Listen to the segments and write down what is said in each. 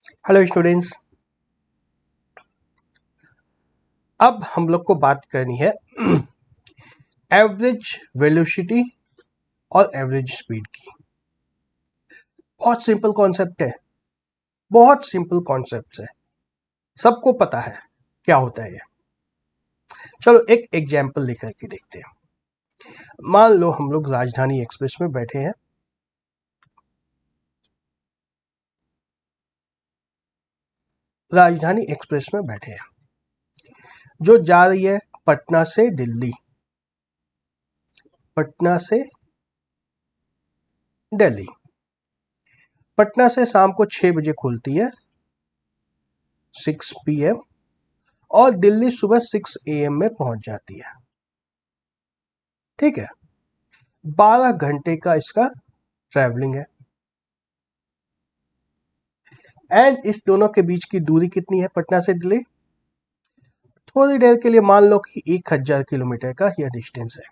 Hello students. अब हम लोग को बात करनी है एवरेज वेलोसिटी और एवरेज स्पीड की। बहुत सिंपल कॉन्सेप्ट है, बहुत सिंपल कॉन्सेप्ट है, सबको पता है क्या होता है ये। चलो एक एग्जाम्पल लेकर के देखते हैं। मान लो हम लोग राजधानी एक्सप्रेस में बैठे हैं। राजधानी एक्सप्रेस में बैठे हैं जो जा रही है पटना से दिल्ली, पटना से दिल्ली। पटना से शाम को 6 बजे खुलती है, 6 PM, और दिल्ली सुबह 6 AM में पहुंच जाती है। ठीक है, 12 घंटे का इसका ट्रैवलिंग है। एंड इस दोनों के बीच की दूरी कितनी है पटना से दिल्ली? थोड़ी देर के लिए मान लो कि 1000 किलोमीटर का यह डिस्टेंस है।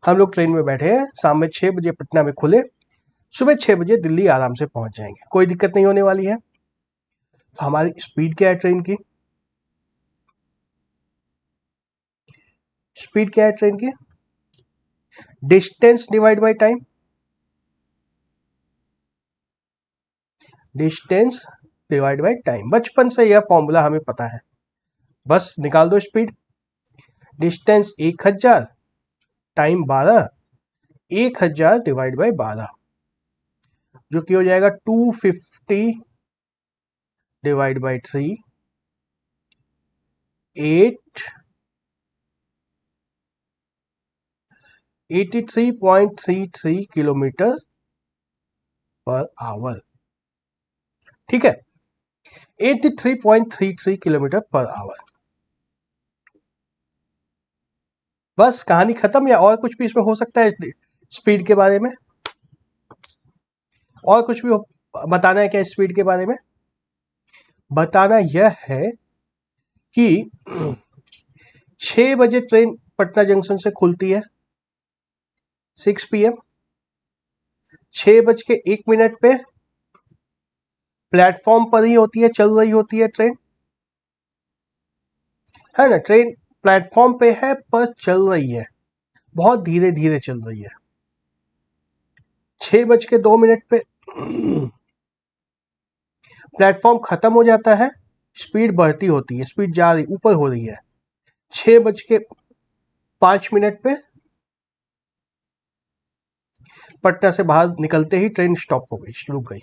हम लोग ट्रेन में बैठे हैं, शाम में 6 बजे पटना में खुले, सुबह 6 बजे दिल्ली आराम से पहुंच जाएंगे, कोई दिक्कत नहीं होने वाली है। तो हमारी स्पीड क्या है ट्रेन की? स्पीड क्या है ट्रेन की? Distance divide by time. Distance divide by time, बचपन से यह फॉर्मूला हमें पता है, बस निकाल दो speed. Distance 1000, time 12, 1000 divide bye 12, जो कि हो जाएगा 250 divide by 3, 83.33 kilometre per hour. ठीक है, 83.33 किलोमीटर पर आवर। बस कहानी खत्म, या और कुछ भी इसमें हो सकता है स्पीड के बारे में? और कुछ भी बताना है क्या स्पीड के बारे में? बताना यह है कि 6 बजे ट्रेन पटना जंक्शन से खुलती है, 6 PM। 6:01 पे प्लेटफॉर्म पर ही होती है, चल रही होती है ट्रेन, है ना? ट्रेन प्लेटफॉर्म पे है पर चल रही है, बहुत धीरे धीरे चल रही है। 6:02 पे प्लेटफॉर्म खत्म हो जाता है, स्पीड बढ़ती होती है, स्पीड जा रही, ऊपर हो रही है। 6:05 पे पटना से बाहर निकलते ही ट्रेन स्टॉप हो गई, रुक गई।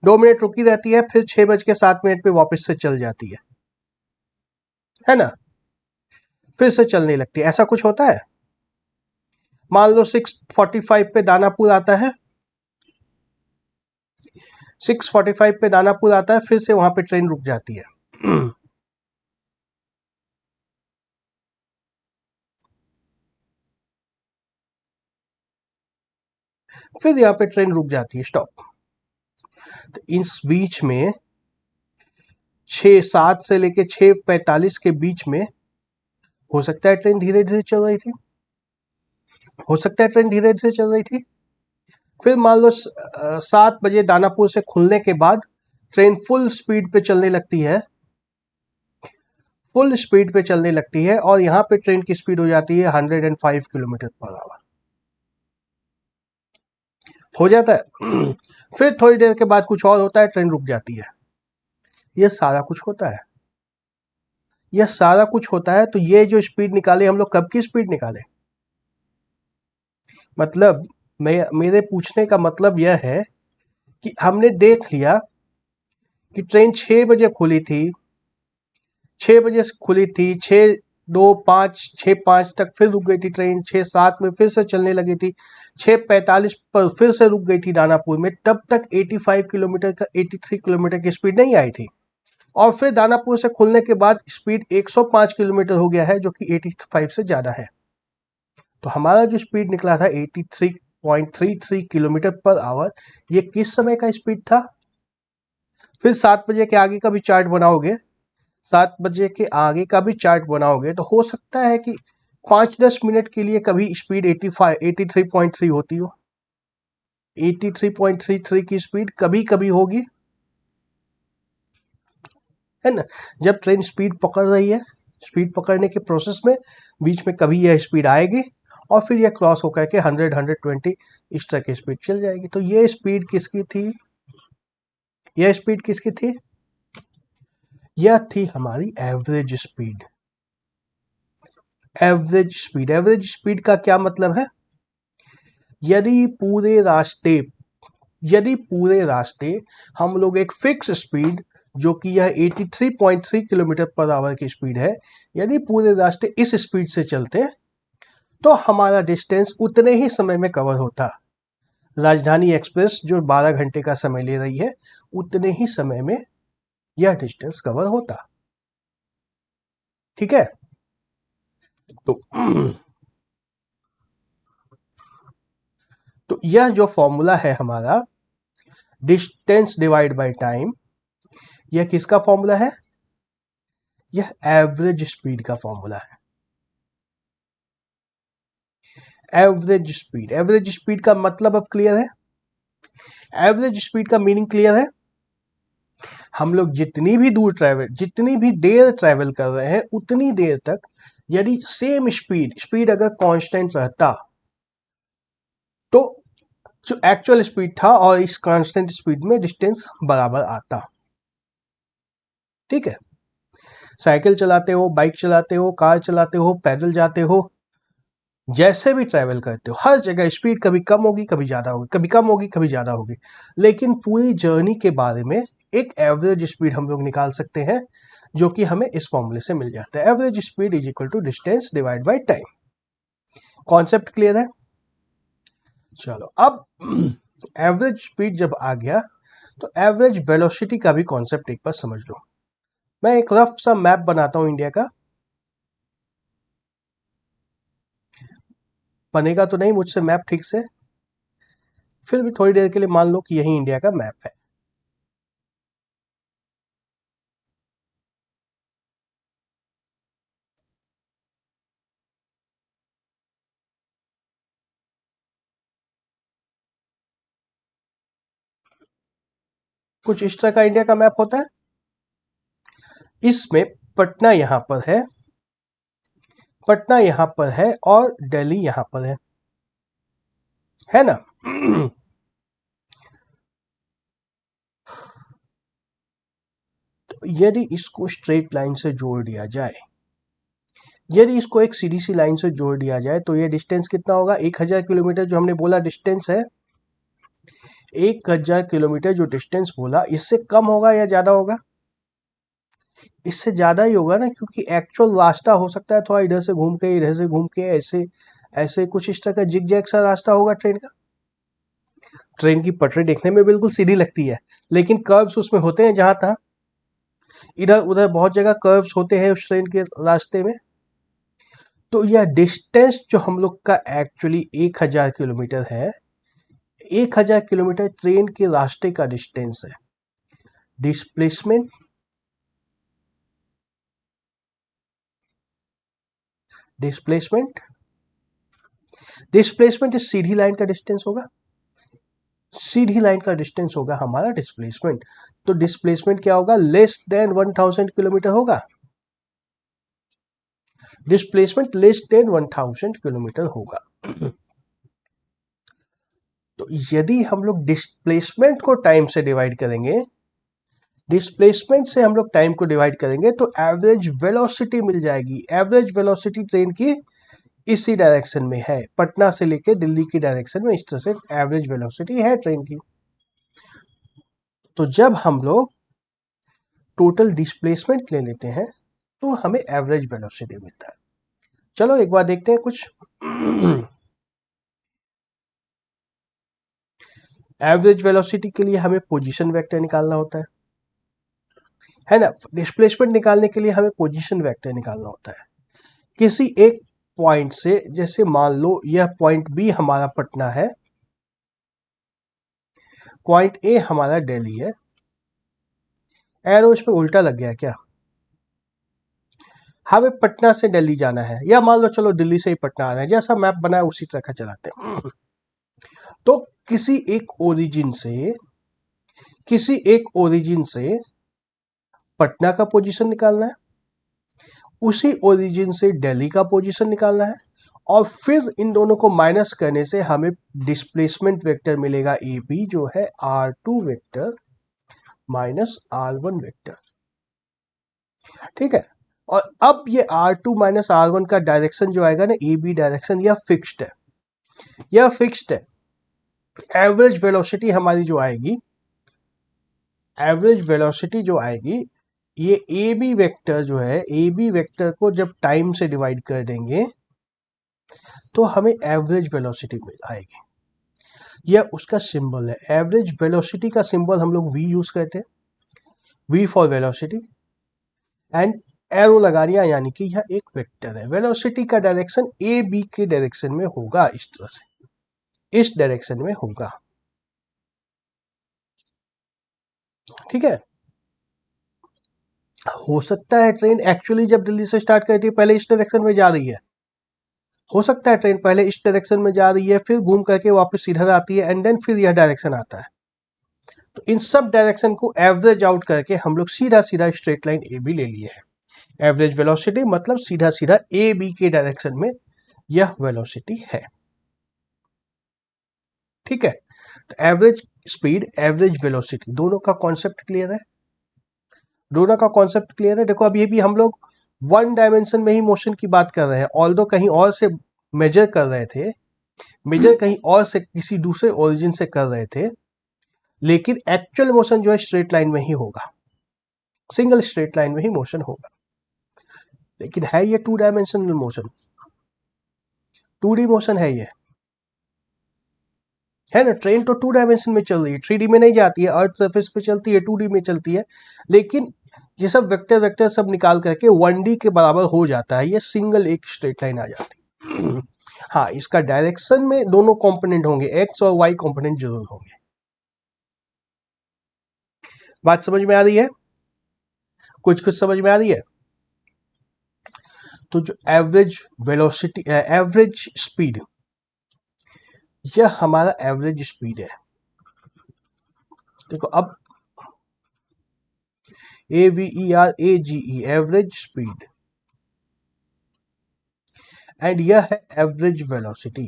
2 मिनट रुकी रहती है, फिर 6:07 पे वापस से चल जाती है ना? फिर से चलने लगती है। ऐसा कुछ होता है? मान लो 6:45 पे दानापुर आता है, 6:45 पे दानापुर आता है, फिर से वहां पे ट्रेन रुक जाती है। फिर यहाँ पे ट्रेन रुक जाती है, स्टॉप। तो इस बीच में 6:07 से लेके 6:45 के बीच में हो सकता है ट्रेन धीरे धीरे चल रही थी, हो सकता है ट्रेन धीरे धीरे चल रही थी। फिर मान लो 7 बजे दानापुर से खुलने के बाद ट्रेन फुल स्पीड पे चलने लगती है, फुल स्पीड पे चलने लगती है, और यहाँ पे ट्रेन की स्पीड हो जाती है 105 किलोमीटर पर आवर। हो जाता है। फिर थोड़ी देर के बाद कुछ और होता है, ट्रेन रुक जाती है। यह सारा कुछ होता है, यह सारा कुछ होता है। तो ये जो स्पीड निकाले हम लोग, कब की स्पीड निकाले? मतलब मेरे पूछने का मतलब यह है कि हमने देख लिया कि ट्रेन 6 बजे खुली थी, 6 बजे से खुली थी, 6:02, 6:05 तक फिर रुक गई थी ट्रेन, 6:07 में फिर से चलने लगी थी, 6:45 पर फिर से रुक गई थी दानापुर में। तब तक 85 किलोमीटर का 83 किलोमीटर की स्पीड नहीं आई थी, और फिर दानापुर से खुलने के बाद स्पीड 105 किलोमीटर हो गया है, जो कि 85 से ज़्यादा है। तो हमारा जो स्पीड निकला था 83.33 किलोमीटर पर आवर, ये किस समय का स्पीड था? फिर 7 बजे के आगे का भी चार्ट बनाओगे, 7 बजे के आगे का भी चार्ट बनाओगे, तो हो सकता है कि 5-10 मिनट के लिए कभी स्पीड 83.3 होती हो। 83.33 की स्पीड कभी कभी होगी, है ना। जब ट्रेन स्पीड पकड़ रही है, स्पीड पकड़ने के प्रोसेस में बीच में कभी यह स्पीड आएगी और फिर यह क्रॉस होकर के 100 120 इस तरह की स्पीड चल जाएगी। तो ये स्पीड किसकी थी, यह स्पीड किसकी थी, यह थी हमारी average speed. Average speed, average speed का क्या मतलब है, यदि पूरे रास्ते हम लोग एक फिक्स स्पीड, जो कि यह 83.3 किलोमीटर पर आवर की स्पीड है, यदि पूरे रास्ते इस स्पीड से चलते तो हमारा डिस्टेंस उतने ही समय में कवर होता। राजधानी एक्सप्रेस जो 12 घंटे का समय ले रही है, उतने ही समय में यह डिस्टेंस कवर होता। ठीक है। तो यह जो फॉर्मूला है हमारा डिस्टेंस डिवाइड बाय टाइम, यह किसका फॉर्मूला है, यह एवरेज स्पीड का फॉर्मूला है। एवरेज स्पीड, एवरेज स्पीड का मतलब अब क्लियर है, एवरेज स्पीड का मीनिंग क्लियर है। हम लोग जितनी भी देर ट्रैवल कर रहे हैं, उतनी देर तक यदि सेम स्पीड अगर कांस्टेंट रहता, तो जो एक्चुअल स्पीड था और इस कांस्टेंट स्पीड में डिस्टेंस बराबर आता। ठीक है। साइकिल चलाते हो, बाइक चलाते हो, कार चलाते हो, पैदल जाते हो, जैसे भी ट्रैवल करते हो, हर जगह स्पीड कभी कम होगी, कभी ज्यादा होगी, कभी कम होगी, कभी ज्यादा होगी, लेकिन पूरी जर्नी के बारे में एक एवरेज स्पीड हम लोग निकाल सकते हैं, जो कि हमें इस फॉर्मूले से मिल जाता है। Average speed is equal to distance divide by time. Concept clear है। चलो अब एवरेज स्पीड जब आ गया, तो एवरेज वेलोसिटी का भी कॉन्सेप्ट एक बार समझ लो। मैं एक रफ सा मैप बनाता हूं इंडिया का, बनेगा तो नहीं मुझसे मैप ठीक से, फिर भी थोड़ी देर के लिए मान लो कि यही इंडिया का मैप है। कुछ इस तरह का इंडिया का मैप होता है। इसमें पटना यहां पर है, पटना यहां पर है और दिल्ली यहां पर है ना। तो यदि इसको स्ट्रेट लाइन से जोड़ दिया जाए, यदि इसको एक सीधी सी लाइन से जोड़ दिया जाए, तो ये डिस्टेंस कितना होगा, 1000 किलोमीटर जो हमने बोला डिस्टेंस है, 1000 किलोमीटर जो डिस्टेंस बोला, इससे कम होगा या ज्यादा होगा, इससे ज्यादा ही होगा ना, क्योंकि एक्चुअल रास्ता हो सकता है थोड़ा इधर से घूम के, इधर से घूम के, ऐसे ऐसे कुछ इस तरह का जिग जैग सा रास्ता होगा ट्रेन का। ट्रेन की पटरी देखने में बिल्कुल सीधी लगती है, लेकिन कर्व्स उसमें होते हैं जहां तहां, इधर उधर बहुत जगह कर्व्स होते हैं उस ट्रेन के रास्ते में। तो यह डिस्टेंस जो हम लोग का एक्चुअली 1000 किलोमीटर है, 1000 किलोमीटर ट्रेन के रास्ते का डिस्टेंस है। डिस्प्लेसमेंट, डिस्प्लेसमेंट डिस्प्लेसमेंट इस सीधी लाइन का डिस्टेंस होगा, सीधी लाइन का डिस्टेंस होगा हमारा डिस्प्लेसमेंट। तो डिस्प्लेसमेंट क्या होगा, लेस देन 1000 किलोमीटर होगा, डिस्प्लेसमेंट लेस देन 1000 किलोमीटर होगा। तो यदि हम लोग डिस्प्लेसमेंट को टाइम से डिवाइड करेंगे, डिस्प्लेसमेंट से हम लोग टाइम को डिवाइड करेंगे, तो एवरेज वेलोसिटी मिल जाएगी। एवरेज वेलोसिटी ट्रेन की इसी डायरेक्शन में है, पटना से लेके दिल्ली की डायरेक्शन में, इस तरह से एवरेज वेलोसिटी है ट्रेन की। तो जब हम लोग टोटल डिस्प्लेसमेंट ले लेते हैं, तो हमें एवरेज वेलोसिटी मिलता है। चलो एक बार देखते हैं कुछ। एवरेज वेलोसिटी के लिए हमें पोजीशन वेक्टर निकालना होता है ना। डिस्प्लेसमेंट निकालने के लिए हमें पोजीशन वेक्टर निकालना होता है किसी एक पॉइंट से। जैसे मान लो यह पॉइंट बी हमारा पटना है, पॉइंट ए हमारा दिल्ली है। एरो इस पे उल्टा लग गया क्या, हमें पटना से दिल्ली जाना है, या मान लो चलो दिल्ली से ही पटना आना है, जैसा मैप बना है उसी तरह का चलाते हैं। तो किसी एक ओरिजिन से पटना का पोजीशन निकालना है, उसी ओरिजिन से दिल्ली का पोजीशन निकालना है, और फिर इन दोनों को माइनस करने से हमें डिस्प्लेसमेंट वेक्टर मिलेगा ए बी, जो है R2 vector minus R1 vector. ठीक है, और अब ये R2 माइनस R1 का डायरेक्शन जो आएगा ना, ए बी डायरेक्शन, यह फिक्स्ड है, यह फिक्स्ड है। एवरेज वेलोसिटी हमारी जो आएगी, एवरेज वेलोसिटी जो आएगी, ये ए बी वेक्टर जो है, ए बी वेक्टर को जब टाइम से डिवाइड कर देंगे तो हमें एवरेज वेलोसिटी मिल आएगी। यह उसका सिंबल है। एवरेज वेलोसिटी का सिंबल हम लोग वी यूज करते हैं, V for velocity, and arrow लगा दिया, यानी कि यह एक वेक्टर है। वेलोसिटी का डायरेक्शन ए बी के डायरेक्शन में होगा, इस तरह से, इस डायरेक्शन में होगा। ठीक है, हो सकता है ट्रेन एक्चुअली जब दिल्ली से स्टार्ट करती है पहले इस डायरेक्शन में जा रही है, हो सकता है ट्रेन पहले इस डायरेक्शन में जा रही है, फिर घूम करके वापस इधर आती है, एंड देन फिर यह डायरेक्शन आता है। तो इन सब डायरेक्शन को एवरेज आउट करके हम लोग सीधा सीधा स्ट्रेट लाइन ए बी ले लिए हैं। एवरेज वेलोसिटी मतलब सीधा सीधा ए बी के डायरेक्शन में यह वेलोसिटी है। ठीक है, तो एवरेज स्पीड, एवरेज वेलोसिटी, दोनों का कॉन्सेप्ट क्लियर है, दोनों का कॉन्सेप्ट क्लियर है। देखो अब ये भी हम लोग वन डायमेंशन में ही मोशन की बात कर रहे हैं, ऑल्दो कहीं और से मेजर कर रहे थे, मेजर कहीं और से किसी दूसरे ओरिजिन से कर रहे थे, लेकिन एक्चुअल मोशन जो है स्ट्रेट लाइन में ही होगा, सिंगल स्ट्रेट लाइन में ही मोशन होगा। लेकिन है ये two dimensional motion, 2D motion है ये, है ना। ट्रेन तो 2 डायमेंशन में चल रही है, 3D में नहीं जाती है, अर्थ सरफेस पे चलती है, 2D में चलती है, लेकिन ये सब वेक्टर वेक्टर सब निकाल करके 1D के बराबर हो जाता है, ये सिंगल एक स्ट्रेट लाइन आ जाती है। हाँ, इसका डायरेक्शन में दोनों कंपोनेंट होंगे, एक्स और वाई कंपोनेंट जरूर होंगे। बात समझ में आ रही है, कुछ कुछ समझ में आ रही है। तो जो एवरेज वेलोसिटी, एवरेज स्पीड, यह हमारा एवरेज स्पीड है। देखो अब AVER एवरेज स्पीड, एंड यह है एवरेज वेलोसिटी।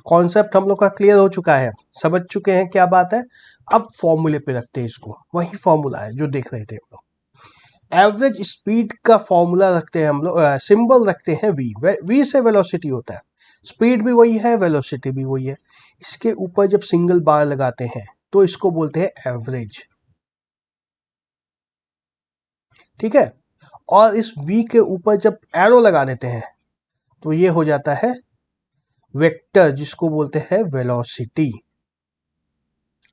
कॉन्सेप्ट हम लोग का क्लियर हो चुका है, समझ चुके हैं क्या बात है। अब फॉर्मूले पे रखते हैं इसको, वही फॉर्मूला है जो देख रहे थे हम लोग। एवरेज स्पीड का फॉर्मूला रखते हैं हम लोग, सिंबल रखते हैं वी, वी से वेलोसिटी होता है, स्पीड भी वही है, वेलोसिटी भी वही है। इसके ऊपर जब सिंगल बार लगाते हैं तो इसको बोलते हैं एवरेज। ठीक है, और इस वी के ऊपर जब एरो लगा देते हैं तो ये हो जाता है वेक्टर, जिसको बोलते हैं वेलोसिटी।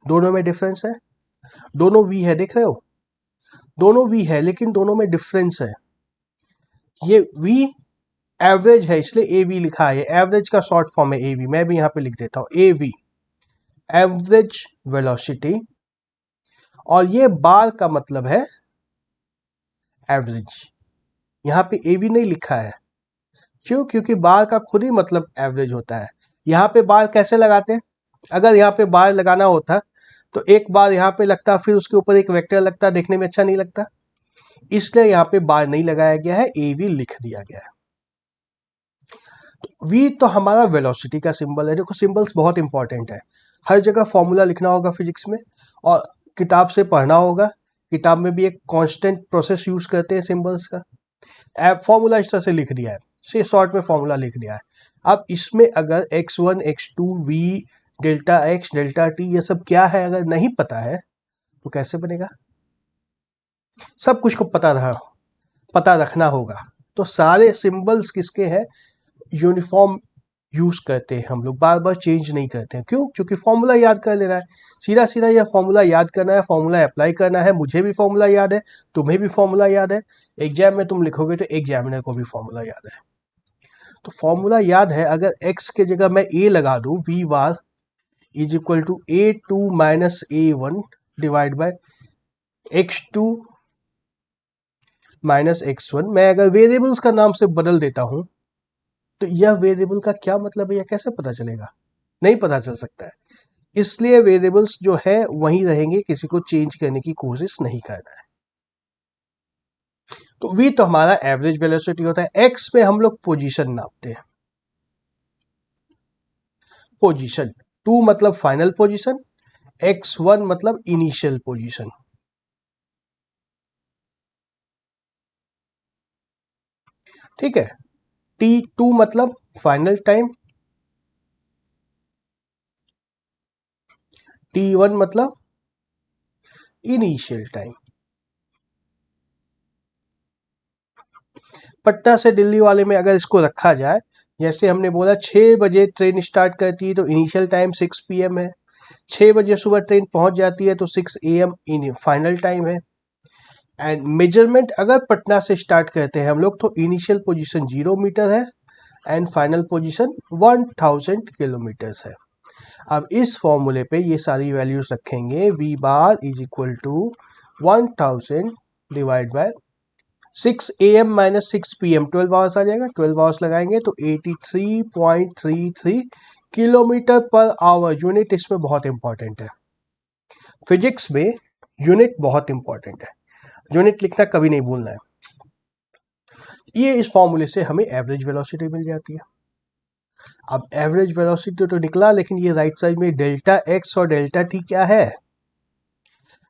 दोनों में डिफरेंस है, दोनों वी है, देख रहे हो, दोनों वी है, लेकिन दोनों में डिफरेंस है। ये वी एवरेज है इसलिए ए वी लिखा है, एवरेज का शॉर्ट फॉर्म है ए वी, मैं भी यहां पे लिख देता हूं ए वी, एवरेज वेलोसिटी, और ये बार का मतलब है एवरेज। यहां पे ए वी नहीं लिखा है, क्यों? क्योंकि बार का खुद ही मतलब एवरेज होता है। यहां पे बार कैसे लगाते हैं, अगर यहाँ पे बार लगाना होता तो एक बार यहाँ पे लगता, फिर उसके ऊपर एक वेक्टर लगता, देखने में अच्छा नहीं लगता, इसलिए यहाँ पे बार नहीं लगाया गया है, ए वी लिख दिया गया है। वी तो हमारा वेलोसिटी का सिंबल है। देखो सिंबल्स बहुत इंपॉर्टेंट है, हर जगह फॉर्मूला लिखना होगा फिजिक्स में, और किताब से पढ़ना होगा। किताब में भी एक कांस्टेंट प्रोसेस यूज करते हैं सिंबल्स का। फॉर्मूला इस तरह से लिख दिया है, से शॉर्ट में फॉर्मूला लिख दिया है। अब इसमें अगर x1 x2 v delta x delta t ये सब क्या है अगर नहीं पता है तो कैसे बनेगा? सब कुछ को पता रखना होगा। तो सारे सिंबल्स किसके हैं? यूनिफॉर्म यूज करते हैं हम लोग, बार बार चेंज नहीं करते हैं। क्यों? क्योंकि फॉर्मूला याद कर लेना है, सीधा सीधा यह फॉर्मूला याद करना है, फॉर्मूला अप्लाई करना है। मुझे भी फॉर्मूला याद है, तुम्हें भी फॉर्मूला याद है, एग्जाम में तुम लिखोगे तो एग्जामिनर को भी फॉर्मूला याद है। तो फॉर्मूला याद है, अगर x के जगह मैं a लगा दूं, V bar is equal to A2 minus A1 divide by x2 minus x1, मैं अगर वेरिएबल्स का नाम से बदल देता हूं तो यह वेरिएबल का क्या मतलब है, यह कैसे पता चलेगा? नहीं पता चल सकता है। इसलिए वेरिएबल्स जो है वहीं रहेंगे, किसी को चेंज करने की कोशिश नहीं करना है। तो v तो हमारा एवरेज वेलोसिटी होता है। x में हम लोग पोजीशन नापते हैं। पोजीशन 2 मतलब फाइनल पोजीशन, x1 मतलब इनिशियल पोजीशन। ठीक है। t2 मतलब फाइनल टाइम, t1 मतलब इनिशियल टाइम। पटना से दिल्ली वाले में अगर इसको रखा जाए, जैसे हमने बोला 6 बजे ट्रेन स्टार्ट करती है तो इनिशियल टाइम 6 PM है, 6 बजे सुबह ट्रेन पहुंच जाती है तो 6 AM इन फाइनल टाइम है। एंड मेजरमेंट अगर पटना से स्टार्ट करते हैं हम लोग तो इनिशियल पोजीशन 0 मीटर है एंड फाइनल पोजीशन 1000 किलोमीटर्स है। अब इस फॉर्मूले पे ये सारी वैल्यूज रखेंगे, v bar is equal to 1000 divide by 6 AM minus 6 PM 12 hours आ जाएगा। 12 आवर्स लगाएंगे तो 83.33 किलोमीटर पर आवर। यूनिट इसमें बहुत इंपॉर्टेंट है, फिजिक्स में यूनिट बहुत इंपॉर्टेंट है, यूनिट लिखना कभी नहीं भूलना है। ये इस फॉर्मूले से हमें एवरेज वेलोसिटी मिल जाती है। अब एवरेज वेलोसिटी तो निकला, लेकिन ये राइट साइड में डेल्टा एक्स और डेल्टा टी क्या है?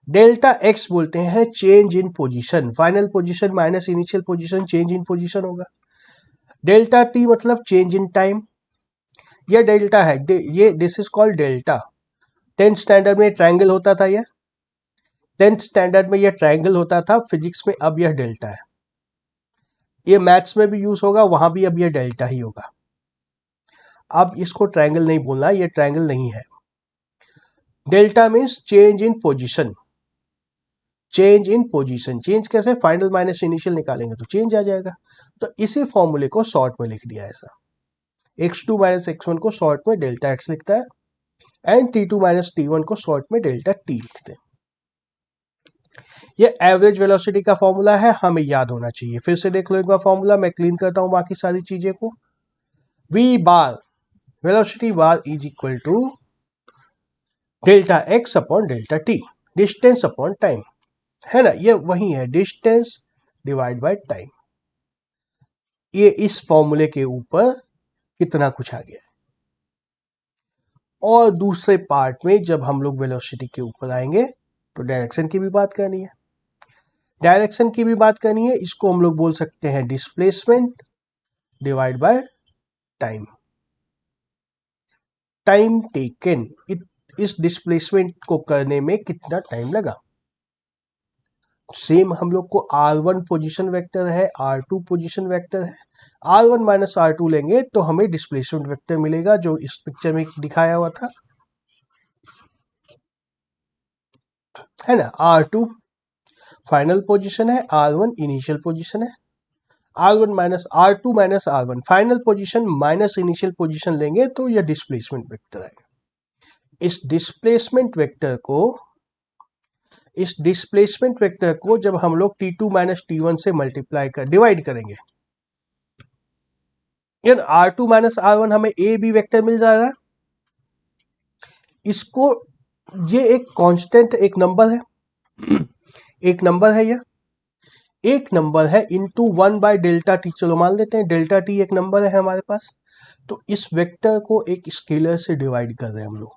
डेल्टा एक्स बोलते हैं change in position, final position minus initial position, change in position होगा। डेल्टा टी मतलब चेंज इन टाइम। ये डेल्टा है, ये this is called delta. 10th standard में ट्रायंगल होता था, ये 10th स्टैंडर्ड में ये ट्रायंगल होता था फिजिक्स में, अब यह डेल्टा है। ये मैथ्स में भी यूज होगा, वहां भी अब यह डेल्टा ही होगा। अब इसको ट्रायंगल नहीं बोलना, ये ट्रायंगल नहीं है। Delta means change in position. Change in position, change कैसे? फाइनल माइनस इनिशियल निकालेंगे तो चेंज आ जाएगा। तो इसी फॉर्मूले को शॉर्ट में लिख दिया ऐसा। x2 माइनस x1 को शॉर्ट में डेल्टा x लिखता है एंड t2 माइनस t1 को शॉर्ट में डेल्टा t लिखते हैं। ये एवरेज वेलोसिटी का फॉर्मूला है, हमें याद होना चाहिए। फिर से देख लो एक बार फॉर्मूला, मैं क्लीन करता हूं बाकी सारी चीजें को। v bar velocity bar is equal to delta x upon delta t, distance upon time, है ना? ये वही है, डिस्टेंस डिवाइड बाय टाइम। ये इस फॉर्मूले के ऊपर कितना कुछ आ गया है। और दूसरे पार्ट में जब हम लोग वेलोसिटी के ऊपर आएंगे तो डायरेक्शन की भी बात करनी है। डायरेक्शन की भी बात करनी है, इसको हम लोग बोल सकते हैं displacement divide by time. Time taken, इस डिस्प्लेसमेंट को करने में कितना टाइम लगा। सेम हम लोग को r1 पोजीशन वेक्टर है, r2 पोजीशन वेक्टर है, r1 माइनस r2 लेंगे तो हमें डिस्प्लेसमेंट वेक्टर मिलेगा जो इस पिक्चर में दिखाया हुआ था, है ना? r2 फाइनल पोजीशन है, r1 इनिशियल पोजीशन है। r1 minus r2 minus r1 final position minus initial position लेंगे तो यह डिस्प्लेसमेंट वेक्टर आएगा। इस डिस्प्लेसमेंट वेक्टर को जब हम लोग t2 माइनस t1 से मल्टीप्लाई कर डिवाइड करेंगे, यार r2 माइनस r1 हमें a b वेक्टर मिल जाएगा। इसको, ये एक कांस्टेंट, एक नंबर है, एक नंबर है, यह एक नंबर है इनटू 1 बाय डेल्टा टी। चलो मान लेते हैं डेल्टा टी एक नंबर है हमारे पास। तो इस वेक्टर को एक स्केलर से डिवाइड कर रहे हैं हम लोग।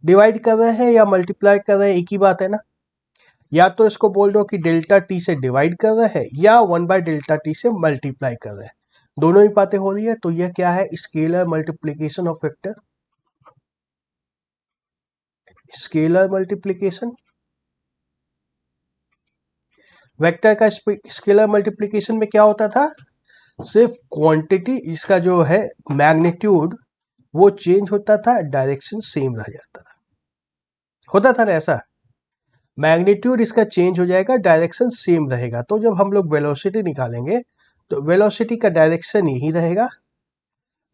डिवाइड कर रहे हैं या मल्टीप्लाई कर रहे हैं, एक ही बात है ना। या तो इसको बोल दो कि डेल्टा टी से डिवाइड कर रहे हैं या 1 बाय डेल्टा टी से मल्टीप्लाई कर रहे हैं, दोनों ही बातें हो रही है। तो यह क्या है? Scalar multiplication of vector. Scalar multiplication, vector का स्केलर मल्टीप्लीकेशन में क्या होता था? सिर्फ क्वांटिटी, इसका जो है मैग्नीट्यूड वो चेंज होता था, डायरेक्शन सेम रह जाता था। होता था ना ऐसा? मैग्नीट्यूड इसका चेंज हो जाएगा, डायरेक्शन सेम रहेगा। तो जब हम लोग वेलोसिटी निकालेंगे तो वेलोसिटी का डायरेक्शन यही रहेगा,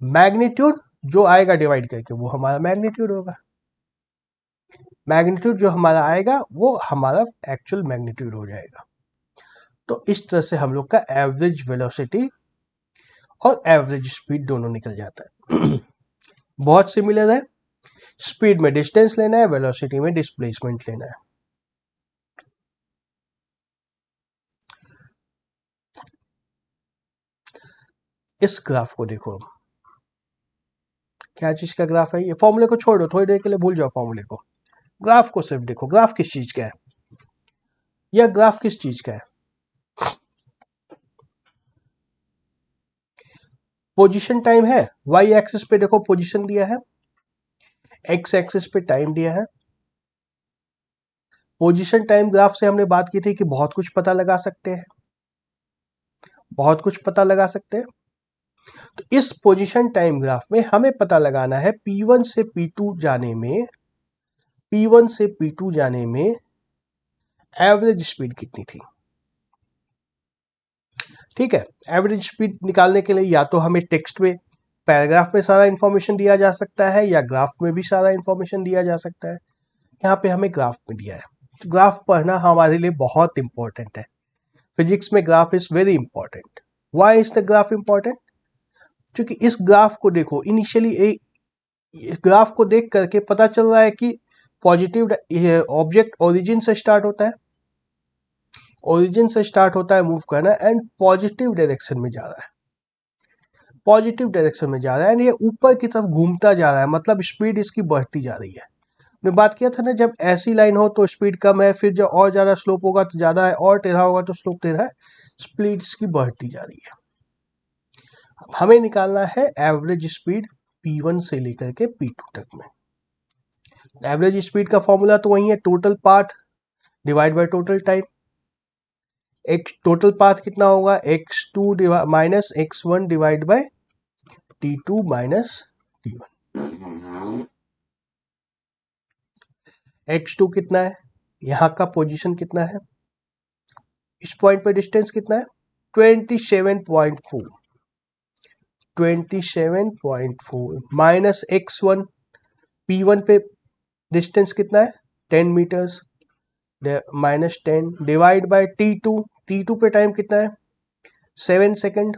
मैग्नीट्यूड जो आएगा डिवाइड करके वो हमारा मैग्नीट्यूड होगा। मैग्नीट्यूड जो हमारा आएगा वो हमारा एक्चुअल मैग्नीट्यूड हो जाएगा। तो इस तरह से हम लोग का एवरेज वेलोसिटी और एवरेज स्पीड दोनों निकल जाता है। बहुत सिमिलर है, स्पीड में डिस्टेंस लेना है, वेलोसिटी में डिस्प्लेसमेंट लेना है। इस ग्राफ को देखो, क्या चीज का ग्राफ है ये? फॉर्मूले को छोड़ो, थोड़ी देर के लिए भूल जाओ फॉर्मूले को, ग्राफ को सिर्फ देखो। ग्राफ किस चीज का है? यह ग्राफ किस चीज का है? पोजीशन टाइम है। वाई एक्सिस पे देखो पोजीशन दिया है, एक्स एक्सिस पे टाइम दिया है। पोजीशन टाइम ग्राफ से हमने बात की थी कि बहुत कुछ पता लगा सकते हैं, बहुत कुछ पता लगा सकते हैं। तो इस पोजीशन टाइम ग्राफ में हमें पता लगाना है P1 से P2 जाने में, P1 से P2 जाने में एवरेज स्पीड कितनी थी। ठीक है, एवरेज स्पीड निकालने के लिए या तो हमें टेक्स्ट में, पैराग्राफ में सारा इंफॉर्मेशन दिया जा सकता है, या ग्राफ में भी सारा इंफॉर्मेशन दिया जा सकता है। यहाँ पे हमें ग्राफ में दिया है, तो ग्राफ पढ़ना हमारे लिए बहुत इंपॉर्टेंट है। फिजिक्स में graph is very important. Why is the graph important? क्योंकि इस ग्राफ को देखो, इनिशियली इस ग्राफ को देख करके पता चल रहा है कि पॉजिटिव ऑब्जेक्ट ओरिजिन से स्टार्ट होता है, ओरिजिन से स्टार्ट होता है मूव करना, एंड पॉजिटिव डायरेक्शन में जा रहा है, पॉजिटिव डायरेक्शन में जा रहा है, एंड ये ऊपर की तरफ घूमता जा रहा है, मतलब स्पीड इसकी बढ़ती जा रही है। हमने बात किया था ना, जब ऐसी लाइन हो तो स्पीड कम है, फिर जब और ज़्यादा स्लोप होगा तो ज़्यादा है, और टेढ़ा होगा तो स्लोप टेढ़ा है, स्पीड इसकी बढ़ती जा रही है। अब हमें निकालना है एवरेज स्पीड P1 से लेकर के P2 तक में। एवरेज स्पीड का फॉर्मूला तो वही है, total path divide by total time. एक टोटल पाथ कितना होगा, x2 minus x1 divide by t2 minus t1। x2 कितना है, यहाँ का पोजीशन कितना है, इस पॉइंट पे डिस्टेंस कितना है, 27.4, 27.4 माइनस x1, P1 पे डिस्टेंस कितना है, 10 metres, minus 10 divide by T2, T2 पे टाइम कितना है, 7 सेकेंड,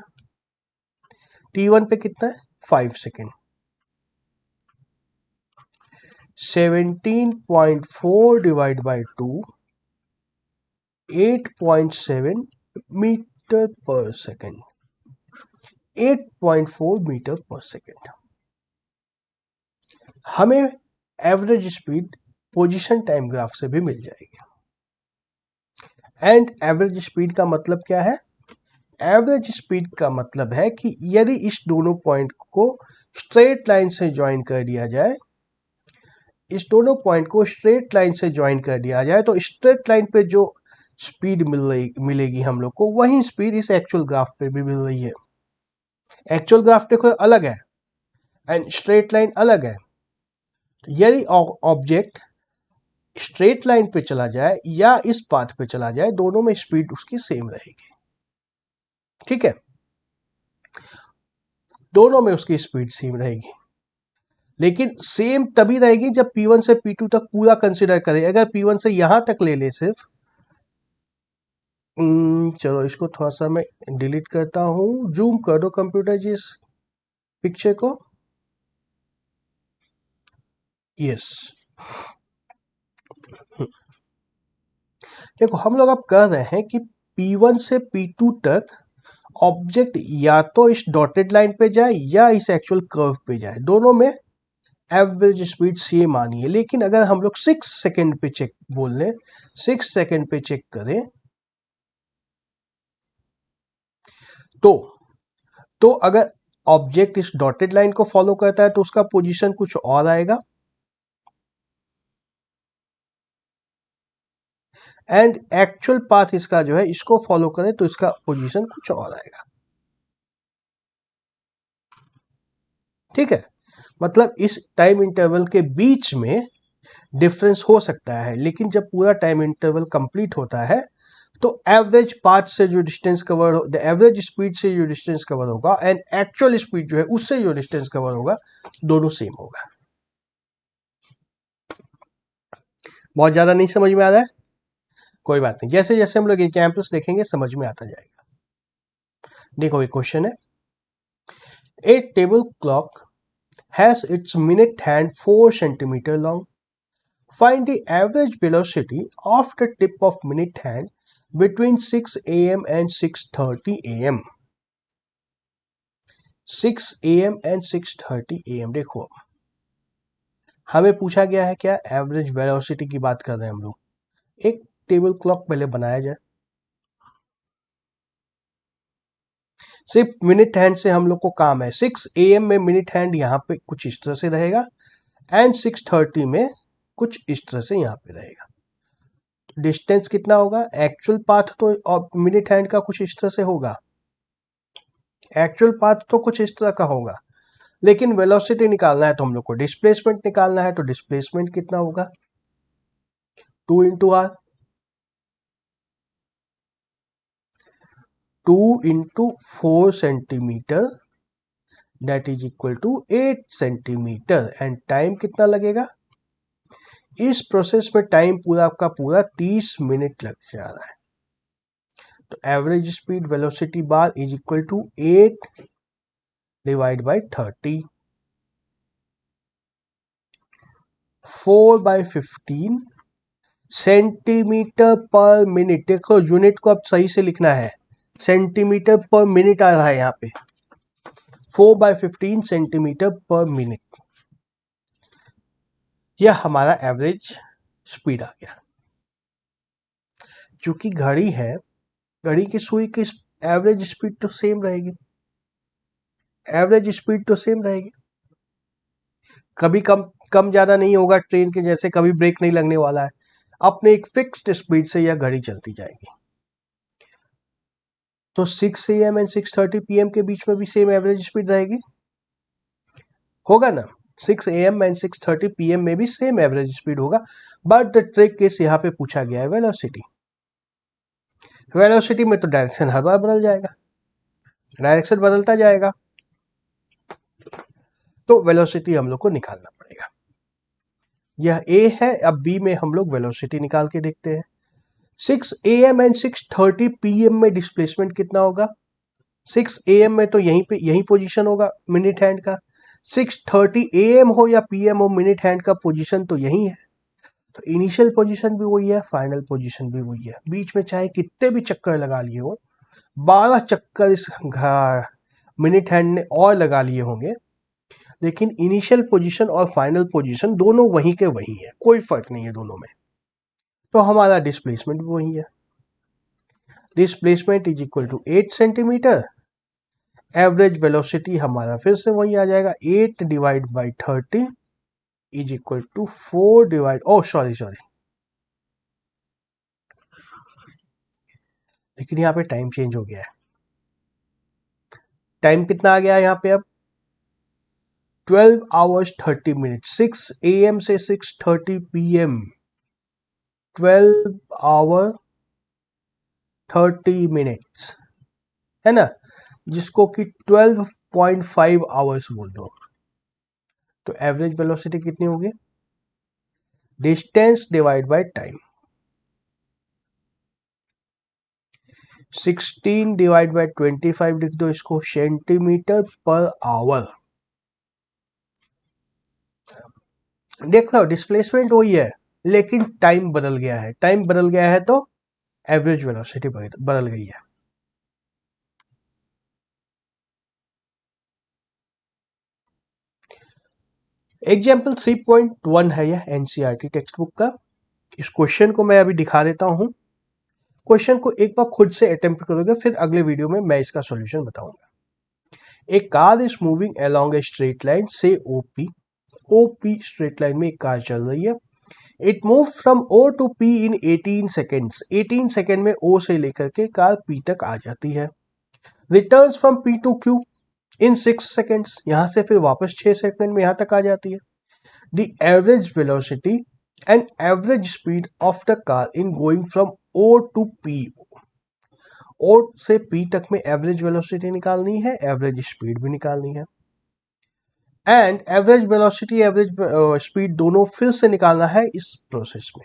T1 पे कितना है, 5 सेकेंड। 17.4 डिवाइड बाय 2, 8.7 मीटर पर सेकेंड, 8.4 मीटर पर सेकेंड। हमें average speed position time graph से भी मिल जाएगी। एंड एवरेज स्पीड का मतलब क्या है? एवरेज स्पीड का मतलब है कि यदि इस दोनों पॉइंट को स्ट्रेट लाइन से ज्वाइन कर दिया जाए, इस दोनों पॉइंट को स्ट्रेट लाइन से ज्वाइन कर दिया जाए, तो स्ट्रेट लाइन पे जो स्पीड मिलेगी हम लोग को, वही स्पीड इस एक्चुअल ग्राफ पे भी मिल रही है। एक्चुअल ग्राफ देखो अलग है एंड स्ट्रेट लाइन अलग है। यदि ऑब्जेक्ट स्ट्रेट लाइन पे चला जाए या इस पाथ पे चला जाए, दोनों में स्पीड उसकी सेम रहेगी। ठीक है, दोनों में उसकी स्पीड सेम रहेगी, लेकिन सेम तभी रहेगी जब P1 से P2 तक पूरा कंसिडर करें। अगर P1 से यहां तक ले ले सिर्फ, चलो इसको थोड़ा सा मैं डिलीट करता हूं, जूम कर दो कंप्यूटर जी इस पिक्चर को। यस, देखो हम लोग अब कह रहे हैं कि P1 से P2 तक ऑब्जेक्ट या तो इस डॉटेड लाइन पे जाए या इस एक्चुअल कर्व पे जाए, दोनों में एवरेज स्पीड सेम आनी है। लेकिन अगर हम लोग 6 सेकेंड पे चेक बोल लें, 6 सेकेंड पे चेक करें, तो अगर ऑब्जेक्ट इस डॉटेड लाइन को फॉलो करता है तो उसका पोजीशन कुछ और आएगा, एंड एक्चुअल पाथ इसका जो है, इसको फॉलो करें तो इसका पोजीशन कुछ और आएगा। ठीक है, मतलब इस टाइम इंटरवल के बीच में डिफरेंस हो सकता है, लेकिन जब पूरा टाइम इंटरवल कंप्लीट होता है तो एवरेज पाथ से जो डिस्टेंस कवर हो, एवरेज स्पीड से जो डिस्टेंस कवर होगा एंड एक्चुअल स्पीड जो है उससे जो डिस्टेंस कवर होगा, दोनों सेम होगा। बहुत ज्यादा नहीं समझ में आ रहा है? कोई बात नहीं, जैसे जैसे हम लोग एग्जाम्पल्स देखेंगे समझ में आता जाएगा। देखो एक क्वेश्चन है, A table clock has its minute hand 4 centimeter long. Find the average velocity of the tip of minute hand between 6 am and 6:30 am. 6 am and 6:30 am। देखो हमें पूछा गया है क्या, एवरेज वेलोसिटी की बात कर रहे हैं हम लोग। एक टेबल क्लॉक पहले बनाया जाए। सिर्फ मिनट हैंड से हम लोग को काम है। 6 AM में मिनट हैंड यहाँ पे कुछ इस तरह से रहेगा एंड 6:30 में कुछ इस तरह से यहाँ पे रहेगा। डिस्टेंस कितना होगा, एक्चुअल पाथ तो मिनट हैंड का कुछ इस तरह से होगा, एक्चुअल पाथ तो कुछ इस तरह का होगा, लेकिन वेलोसिटी निकालना है तो हम लोग को डिस्प्लेसमेंट निकालना है। तो डिस्प्लेसमेंट कितना होगा, 2 into R, 2 into 4 centimetre that is equal to 8 centimetre. And time कितना लगेगा, इस प्रोसेस में टाइम पूरा आपका पूरा 30 मिनट लग जा रहा है। तो average speed velocity bar is equal to 8 divide by 30, 4/15 centimetre per minute. देखो यूनिट को अब सही से लिखना है, सेंटीमीटर पर मिनट आ रहा है यहाँ पे, 4/15 सेंटीमीटर पर मिनट। यह हमारा एवरेज स्पीड आ गया। चूंकि घड़ी है, घड़ी की सुई की एवरेज स्पीड तो सेम रहेगी, एवरेज स्पीड तो सेम रहेगी, कभी कम कम ज्यादा नहीं होगा। ट्रेन के जैसे कभी ब्रेक नहीं लगने वाला है, अपने एक फिक्स्ड स्पीड से यह घड़ी चलती जाएगी। तो 6 AM एंड 6:30 PM के बीच में भी सेम एवरेज स्पीड रहेगी, होगा ना। 6 AM एंड 6:30 PM में भी सेम एवरेज स्पीड होगा। बट द ट्रिक केस यहाँ पे पूछा गया है वेलोसिटी। वेलोसिटी में तो डायरेक्शन हर बार बदल जाएगा, डायरेक्शन बदलता जाएगा, तो वेलोसिटी हम लोग को निकालना पड़ेगा। यह A है। अब B में हम लोग वेलोसिटी निकाल के देखते हैं। 6 AM एंड 6:30 PM में डिस्प्लेसमेंट कितना होगा, 6 AM में तो यही पोजीशन होगा मिनट हैंड का, 6:30 AM हो या PM हो, मिनट हैंड का पोजीशन तो यही है। तो इनिशियल पोजीशन भी वही है, फाइनल पोजीशन भी वही है। बीच में चाहे कितने भी चक्कर लगा लिए हो, 12 चक्कर इस मिनट हैंड ने और लगा लिए होंगे, लेकिन इनिशियल पोजीशन और फाइनल पोजीशन दोनों वहीं के वहीं है, कोई फर्क नहीं है दोनों में। तो हमारा डिस्प्लेसमेंट भी वही है। Displacement is equal to 8 centimetre. Average velocity हमारा फिर से वही आ जाएगा, 8 divide by 30 is equal to 4 divide, sorry लेकिन यहाँ पे टाइम चेंज हो गया है। टाइम कितना आ गया है यहाँ पे अब, 12 hours 30 minutes। 6 AM से 6:30 PM, 12 hour 30 minutes है ना, जिसको कि 12.5 आवर्स बोल दो। तो एवरेज वेलोसिटी कितनी होगी, distance divide by time, 16 divide by 25 लिख दो इसको, सेंटीमीटर पर आवर। देख लो डिस्प्लेसमेंट वही है, लेकिन टाइम बदल गया है। टाइम बदल गया है तो एवरेज वेलोसिटी बदल गई है। एग्जाम्पल 3.1 है यह एनसीईआरटी टेक्स्ट बुक का। इस क्वेश्चन को मैं अभी दिखा देता हूं। क्वेश्चन को एक बार खुद से अटेम्प्ट करोगे, फिर अगले वीडियो में मैं इसका सॉल्यूशन बताऊंगा। A car is moving along a straight line से ओपी स्ट्रेट लाइन में एक कार चल रही है। It move from O to P in 18 seconds. 18 second में ओ से लेकर के कार पी तक आ जाती है। Returns from P to Q in 6 seconds. यहां से फिर वापस 6 सेकेंड में यहां तक आ जाती है। The average velocity and average speed of the car in going from O to P. O से पी तक में एवरेज वेलोसिटी निकालनी है, एवरेज स्पीड भी निकालनी है, and average velocity average speed दोनों फिर से निकालना है इस प्रोसेस में।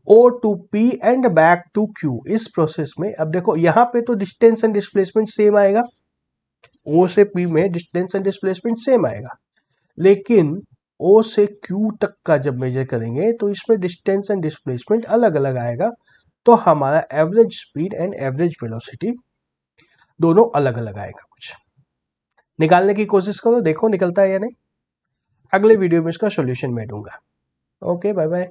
O to P and back to Q, इस प्रोसेस में। अब देखो यहां पे तो डिस्टेंस एंड डिस्प्लेसमेंट सेम आएगा, ओ से पी में डिस्टेंस एंड डिस्प्लेसमेंट सेम आएगा, लेकिन ओ से क्यू तक का जब मेजर करेंगे तो इसमें डिस्टेंस एंड डिस्प्लेसमेंट अलग अलग आएगा। तो हमारा average speed and average velocity दोनों अलग अलग आएगा। कुछ निकालने की कोशिश करो, देखो निकलता है या नहीं। अगले वीडियो में इसका सॉल्यूशन मैं दूंगा। Okay, bye bye.